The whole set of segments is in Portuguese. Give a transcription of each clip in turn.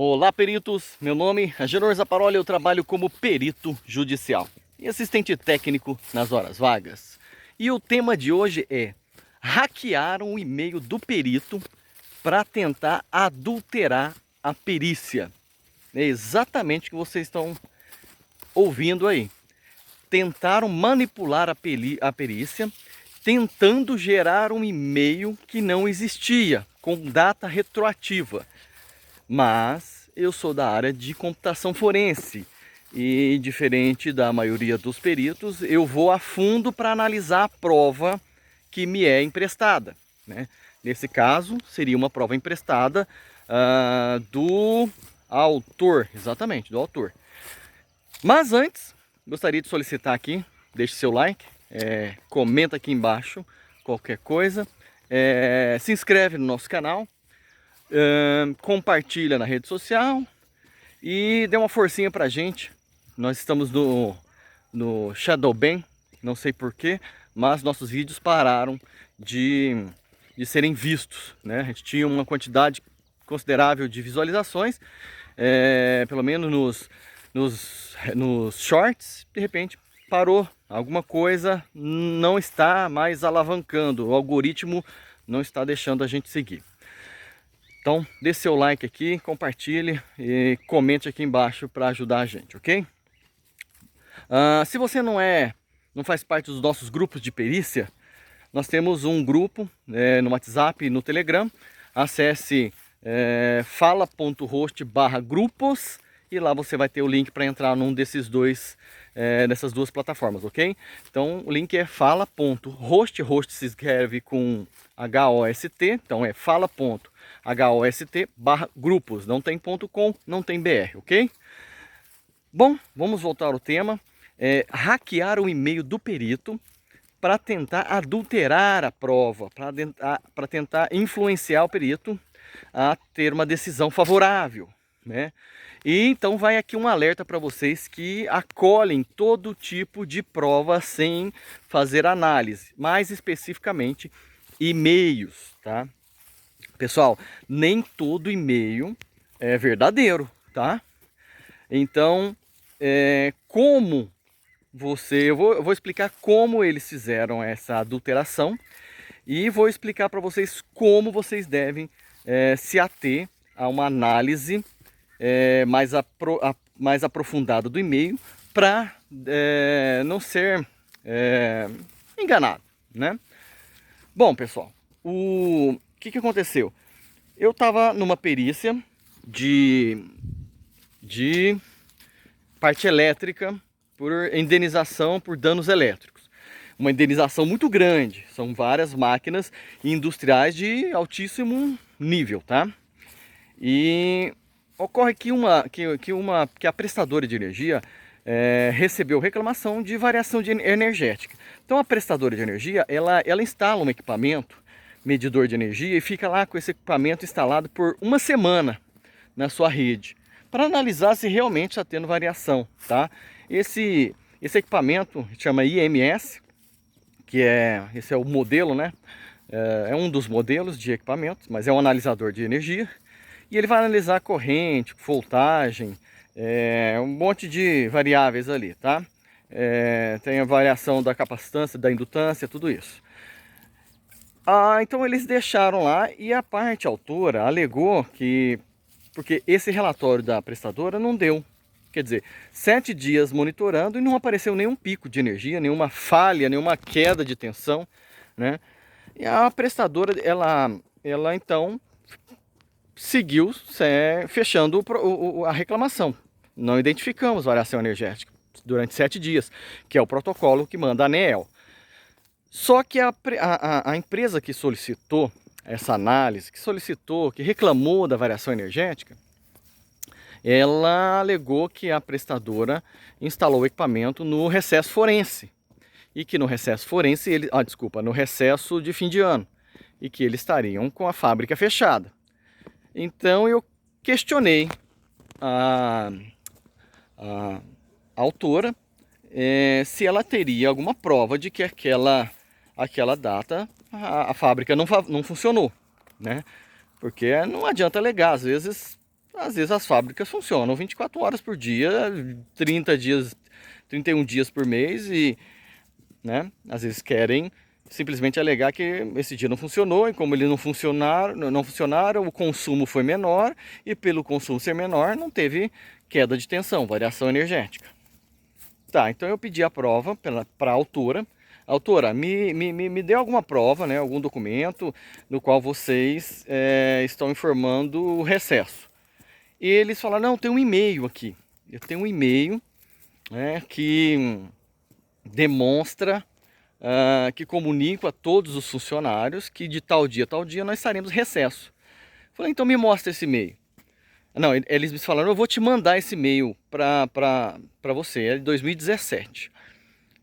Olá, peritos! Meu nome é Agenor Zaparoli, eu trabalho como perito judicial e assistente técnico nas horas vagas. E o tema de hoje é: hackearam o e-mail do perito para tentar adulterar a perícia. É exatamente o que vocês estão ouvindo aí. Tentaram manipular a perícia, tentando gerar um e-mail que não existia, com data retroativa. Mas eu sou da área de computação forense e, diferente da maioria dos peritos, eu vou a fundo para analisar a prova que me é emprestada, né? Nesse caso, seria uma prova emprestada do autor, exatamente, do autor. Mas antes, gostaria de solicitar aqui, deixe seu like, comenta aqui embaixo qualquer coisa, se inscreve no nosso canal, compartilha na rede social e dê uma forcinha pra gente. Nós estamos no Shadowban, não sei porquê, mas nossos vídeos pararam de serem vistos, né? A gente tinha uma quantidade considerável de visualizações, pelo menos nos shorts. De repente parou, alguma coisa não está mais alavancando, o algoritmo não está deixando a gente seguir. Então, dê seu like aqui, compartilhe e comente aqui embaixo para ajudar a gente, ok? Se você não faz parte dos nossos grupos de perícia, nós temos um grupo no WhatsApp e no Telegram. Acesse fala.host/grupos e lá você vai ter o link para entrar num dessas duas plataformas, ok? Então, o link é fala.host, host se escreve com H-O-S-T, então é fala.host/grupos, não tem .com, não tem BR, ok? Bom, vamos voltar ao tema. Hackear o e-mail do perito para tentar adulterar a prova, para tentar influenciar o perito a ter uma decisão favorável, né? E então vai aqui um alerta para vocês que acolhem todo tipo de prova sem fazer análise, mais especificamente e-mails, tá? Pessoal, nem todo e-mail é verdadeiro, tá? Então, eu vou explicar como eles fizeram essa adulteração e vou explicar para vocês como vocês devem se ater a uma análise mais aprofundada do e-mail para não ser enganado, né? Bom, pessoal, o que aconteceu? Eu estava numa perícia de parte elétrica por indenização por danos elétricos. Uma indenização muito grande, são várias máquinas industriais de altíssimo nível, tá? E ocorre que a prestadora de energia recebeu reclamação de variação energética. Então a prestadora de energia, ela instala um equipamento, medidor de energia, e fica lá com esse equipamento instalado por uma semana na sua rede, para analisar se realmente está tendo variação, tá? Esse equipamento chama IMS, esse é o modelo, né? É um dos modelos de equipamentos, mas é um analisador de energia. E ele vai analisar a corrente, voltagem, um monte de variáveis ali, tá? Tem a variação da capacitância, da indutância, tudo isso. Então eles deixaram lá e a parte autora alegou que, porque esse relatório da prestadora não deu. Quer dizer, 7 dias monitorando e não apareceu nenhum pico de energia, nenhuma falha, nenhuma queda de tensão, né? E a prestadora, ela então seguiu fechando a reclamação. Não identificamos variação energética durante 7 dias, que é o protocolo que manda a ANEEL. Só que a empresa que solicitou essa análise, que reclamou da variação energética, ela alegou que a prestadora instalou o equipamento no recesso forense. E que no recesso forense, no recesso de fim de ano. E que eles estariam com a fábrica fechada. Então eu questionei a autora se ela teria alguma prova de que aquela data a fábrica não funcionou, né? Porque não adianta alegar, às vezes Às vezes as fábricas funcionam 24 horas por dia, 30 dias, 31 dias por mês e, né, às vezes querem simplesmente alegar que esse dia não funcionou e como ele não funcionaram, o consumo foi menor e pelo consumo ser menor não teve queda de tensão, variação energética. Tá, então eu pedi a prova para a autora. Autora, me dê alguma prova, né, algum documento no qual vocês estão informando o recesso. E eles falaram, não, tem um e-mail aqui. Eu tenho um e-mail, né, que demonstra, que comunica a todos os funcionários que de tal dia a tal dia nós estaremos em recesso. Eu falei, então me mostra esse e-mail. Não, eles me falaram, eu vou te mandar esse e-mail para você, é de 2017.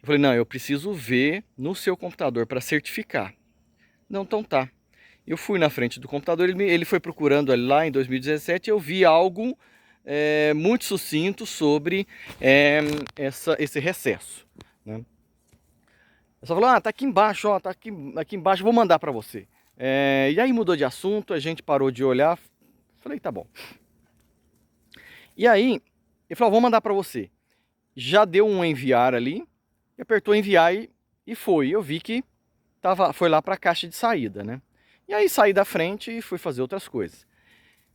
Eu falei, não, eu preciso ver no seu computador para certificar. Não, então tá. Eu fui na frente do computador, ele foi procurando ali lá em 2017, eu vi algo muito sucinto sobre esse recesso, né? Eu só falou, tá aqui embaixo, ó, tá aqui embaixo, vou mandar para você. E aí mudou de assunto, a gente parou de olhar, falei, tá bom. E aí, ele falou, vou mandar para você. Já deu um enviar ali, apertou enviar e foi. Eu vi que foi lá para a caixa de saída, né? E aí saí da frente e fui fazer outras coisas.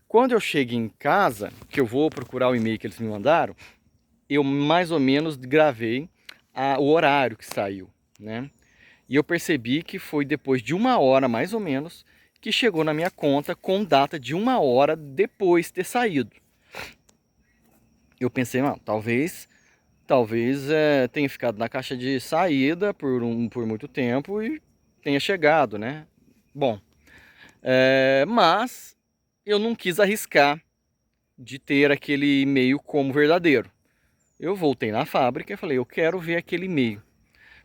Quando eu chego em casa, que eu vou procurar o e-mail que eles me mandaram, eu mais ou menos gravei o horário que saiu, né? E eu percebi que foi depois de 1 hora, mais ou menos, que chegou na minha conta com data de 1 hora depois de ter saído. Eu pensei, talvez tenha ficado na caixa de saída por muito tempo e tenha chegado, né? Bom, mas eu não quis arriscar de ter aquele e-mail como verdadeiro. Eu voltei na fábrica e falei, eu quero ver aquele e-mail.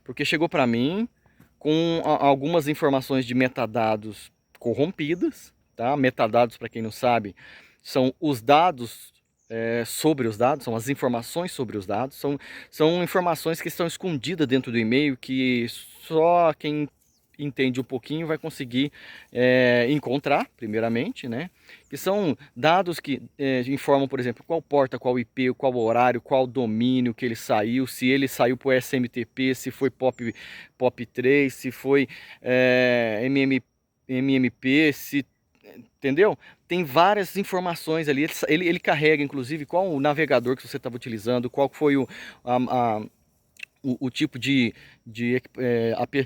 Porque chegou para mim com algumas informações de metadados corrompidas, tá? Metadados, para quem não sabe, são os dados sobre os dados, são as informações sobre os dados, são informações que estão escondidas dentro do e-mail que só quem entende um pouquinho vai conseguir encontrar, primeiramente, né? Que são dados que informam, por exemplo, qual porta, qual IP, qual horário, qual domínio que ele saiu, se ele saiu por SMTP, se foi POP3, se foi MMP, se... Entendeu? Tem várias informações ali, ele carrega inclusive qual o navegador que você estava utilizando, qual foi o tipo de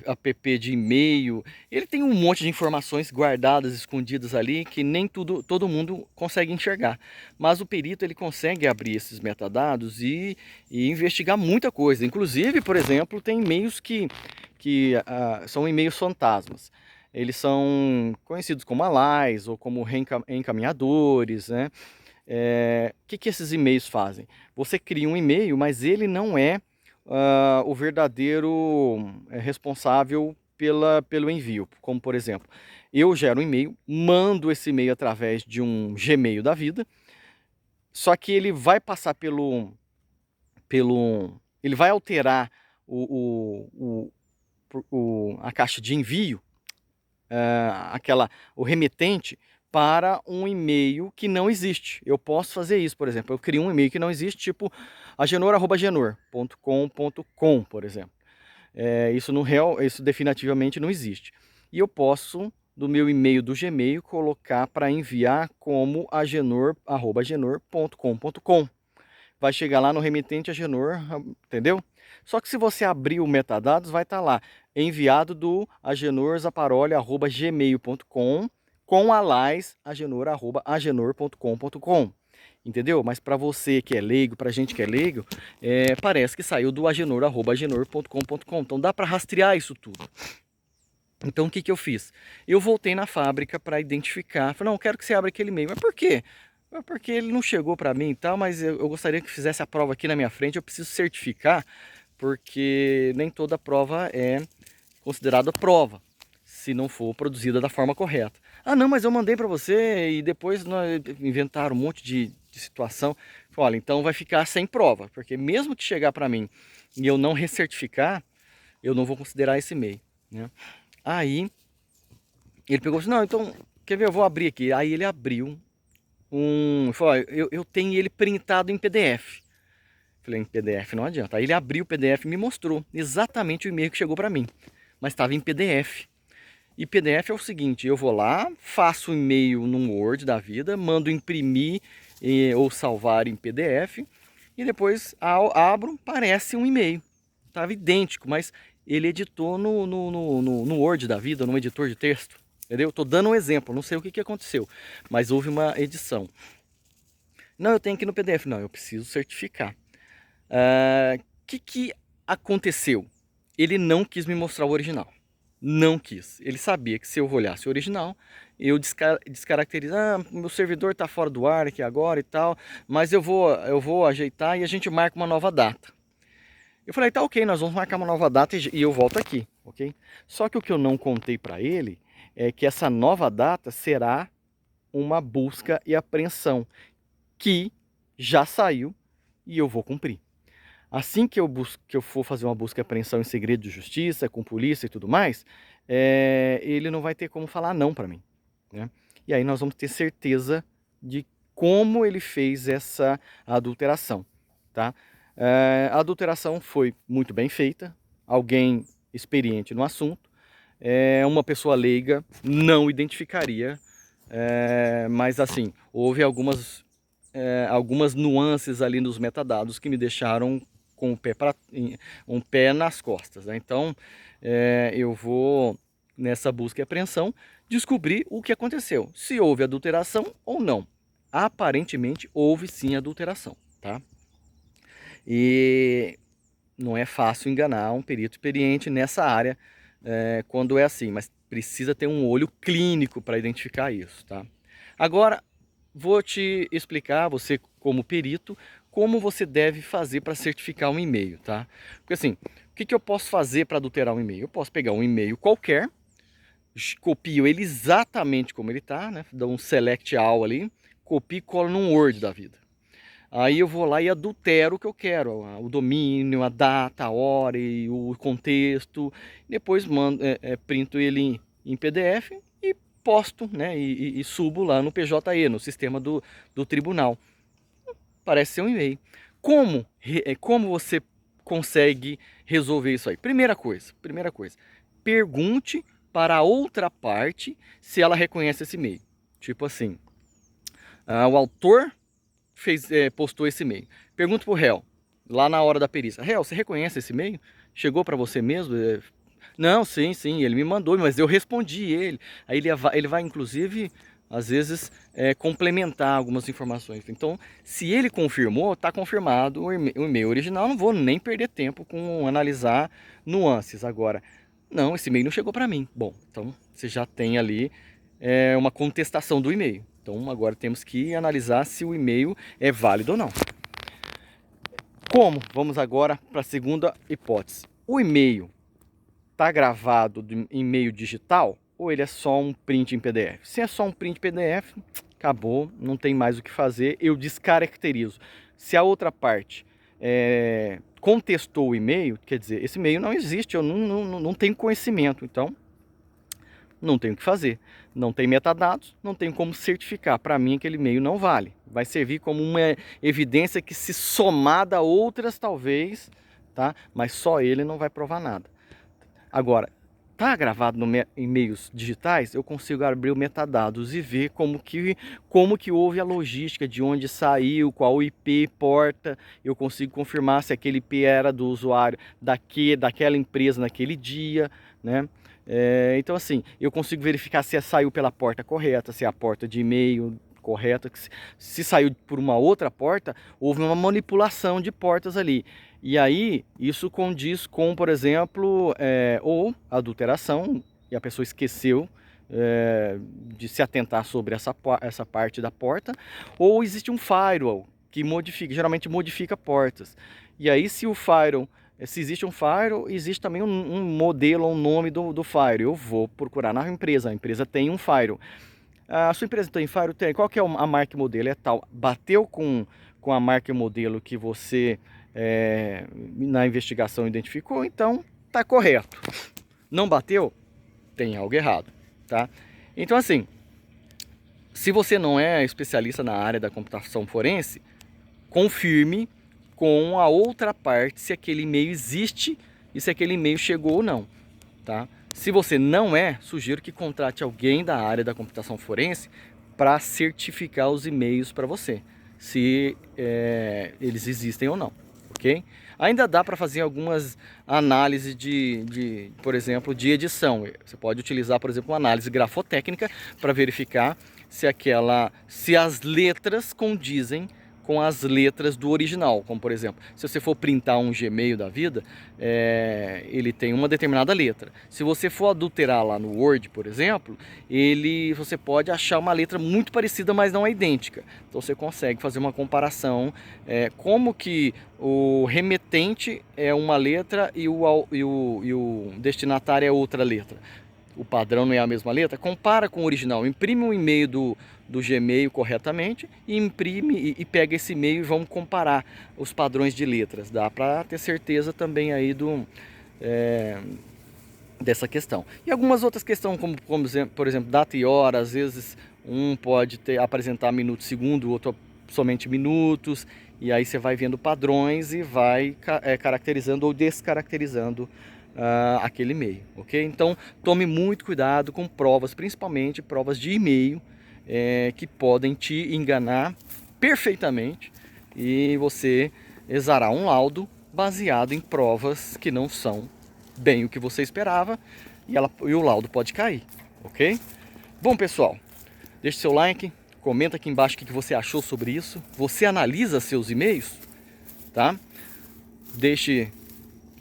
app de e-mail. Ele tem um monte de informações guardadas, escondidas ali, que nem todo mundo consegue enxergar. Mas o perito ele consegue abrir esses metadados e investigar muita coisa. Inclusive, por exemplo, tem e-mails que são e-mails fantasmas. Eles são conhecidos como alais ou como reencaminhadores, né? Que esses e-mails fazem? Você cria um e-mail, mas ele não é o verdadeiro responsável pelo envio. Como, por exemplo, eu gero um e-mail, mando esse e-mail através de um Gmail da vida, só que ele vai passar ele vai alterar a caixa de envio, o remetente, para um e-mail que não existe. Eu posso fazer isso, por exemplo. Eu crio um e-mail que não existe, tipo agenor@agenor.com.com, por exemplo. Isso definitivamente não existe. E eu posso, do meu e-mail do Gmail, colocar para enviar como agenor@agenor.com.com. Vai chegar lá no remetente Agenor, entendeu? Só que se você abrir o metadados, vai estar lá, enviado do agenorzaparoli@gmail.com com alais agenor@agenor.com.com. Entendeu? Mas para você que é leigo, para gente que é leigo, parece que saiu do agenor@agenor.com.com. Então dá para rastrear isso tudo. Então o que eu fiz? Eu voltei na fábrica para identificar. Falei, não, eu quero que você abra aquele e-mail. Mas por quê? Porque ele não chegou para mim e tal, mas eu gostaria que fizesse a prova aqui na minha frente. Eu preciso certificar, porque nem toda prova é considerada prova, se não for produzida da forma correta. Ah, não, mas eu mandei para você e depois inventaram um monte de situação. Olha, então vai ficar sem prova, porque mesmo que chegar para mim e eu não recertificar, eu não vou considerar esse e-mail, né? Aí ele pegou assim, não, então, quer ver, eu vou abrir aqui. Aí ele abriu Falou, "Ó, eu tenho ele printado em PDF. Falei, em PDF não adianta. Aí ele abriu o PDF e me mostrou exatamente o e-mail que chegou para mim. Mas estava em PDF. E PDF é o seguinte, eu vou lá, faço o e-mail num Word da vida, mando imprimir ou salvar em PDF e depois abro, parece um e-mail. Estava idêntico, mas ele editou no Word da vida, no editor de texto. Entendeu? Estou dando um exemplo, não sei o que aconteceu, mas houve uma edição. Não, eu tenho aqui no PDF. Não, eu preciso certificar. Que aconteceu? Ele não quis me mostrar o original. Não quis. Ele sabia que se eu olhasse o original, eu descaracterizar, meu servidor está fora do ar aqui agora e tal, mas eu vou ajeitar e a gente marca uma nova data. Eu falei, tá ok, nós vamos marcar uma nova data e eu volto aqui, ok? Só que o que eu não contei para ele é que essa nova data será uma busca e apreensão que já saiu e eu vou cumprir. Assim que eu for fazer uma busca e apreensão em segredo de justiça, com polícia e tudo mais, ele não vai ter como falar não para mim, né? E aí nós vamos ter certeza de como ele fez essa adulteração, tá? A adulteração foi muito bem feita, alguém experiente no assunto, uma pessoa leiga não identificaria, mas assim, houve algumas nuances ali nos metadados que me deixaram com um pé nas costas, né? Então, eu vou, nessa busca e apreensão, descobrir o que aconteceu. Se houve adulteração ou não. Aparentemente, houve sim adulteração, tá? E não é fácil enganar um perito experiente nessa área quando é assim, mas precisa ter um olho clínico para identificar isso, tá? Agora, vou te explicar, você como perito, como você deve fazer para certificar um e-mail, tá? Porque assim, o que eu posso fazer para adulterar um e-mail? Eu posso pegar um e-mail qualquer, copio ele exatamente como ele está, né? Dou um select all ali, copio e colo num Word da vida. Aí eu vou lá e adultero o que eu quero, o domínio, a data, a hora e o contexto. Depois printo ele em PDF e posto, né, e subo lá no PJE, no sistema do tribunal. Parece ser um e-mail. Como você consegue resolver isso aí? Primeira coisa, pergunte para a outra parte se ela reconhece esse e-mail. Tipo assim, o autor postou esse e-mail. Pergunta pro réu, lá na hora da perícia. Réu, você reconhece esse e-mail? Chegou para você mesmo? Não, sim, ele me mandou, mas eu respondi ele. Aí ele vai inclusive, às vezes, complementar algumas informações. Então, se ele confirmou, está confirmado o e-mail original. Não vou nem perder tempo com analisar nuances. Agora, não, esse e-mail não chegou para mim. Bom, então você já tem ali uma contestação do e-mail. Então agora temos que analisar se o e-mail é válido ou não. Como? Vamos agora para a segunda hipótese. O e-mail está gravado em meio digital ou ele é só um print em PDF? Se é só um print PDF, acabou, não tem mais o que fazer, eu descaracterizo. Se a outra parte contestou o e-mail, quer dizer, esse e-mail não existe, eu não tenho conhecimento, então não tenho o que fazer. Não tem metadados, não tenho como certificar. Para mim, aquele e-mail não vale. Vai servir como uma evidência que, se somada a outras, talvez, tá? Mas só ele não vai provar nada. Agora, tá gravado no e-mails digitais, eu consigo abrir o metadados e ver como que houve a logística, de onde saiu, qual IP, porta. Eu consigo confirmar se aquele IP era do usuário daquela empresa naquele dia, né? Então assim, eu consigo verificar se saiu pela porta correta, se é a porta de e-mail correta. Se saiu por uma outra porta, houve uma manipulação de portas ali. E aí, isso condiz com, por exemplo, ou adulteração, e a pessoa esqueceu de se atentar sobre essa parte da porta, ou existe um firewall que geralmente modifica portas. E aí, se existe um firewall, existe também um modelo, um nome do firewall. Eu vou procurar na empresa, a empresa tem um firewall. A sua empresa tem firewall? Tem. Qual que é a marca e modelo? É tal. Bateu com a marca e modelo que você na investigação identificou, então tá correto. Não bateu? Tem algo errado, tá? Então assim, Se você não é especialista na área da computação forense, confirme com a outra parte se aquele e-mail existe e se aquele e-mail chegou ou não, tá? Se você não é, sugiro que contrate alguém da área da computação forense para certificar os e-mails para você, se eles existem ou não, ok? Ainda dá para fazer algumas análises por exemplo, de edição. Você pode utilizar, por exemplo, uma análise grafotécnica para verificar se as letras condizem com as letras do original, como por exemplo, se você for printar um Gmail da vida, ele tem uma determinada letra. Se você for adulterar lá no Word, por exemplo, você pode achar uma letra muito parecida, mas não é idêntica. Então você consegue fazer uma comparação, como que o remetente é uma letra e o destinatário é outra letra. O padrão não é a mesma letra, compara com o original, imprime um e-mail do Gmail corretamente e imprime e pega esse e-mail e vamos comparar os padrões de letras. Dá para ter certeza também aí dessa questão. E algumas outras questões, como por exemplo, data e hora, às vezes um pode apresentar minuto, segundo, o outro somente minutos, e aí você vai vendo padrões e vai caracterizando ou descaracterizando aquele e-mail, ok? Então tome muito cuidado com provas, principalmente provas de e-mail, que podem te enganar perfeitamente e você exará um laudo baseado em provas que não são bem o que você esperava e o laudo pode cair, ok? Bom, pessoal, deixe seu like, comenta aqui embaixo o que você achou sobre isso. Você analisa seus e-mails, tá? Deixe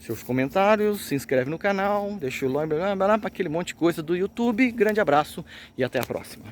seus comentários, se inscreve no canal, deixa o like, para aquele monte de coisa do YouTube. Grande abraço e até a próxima.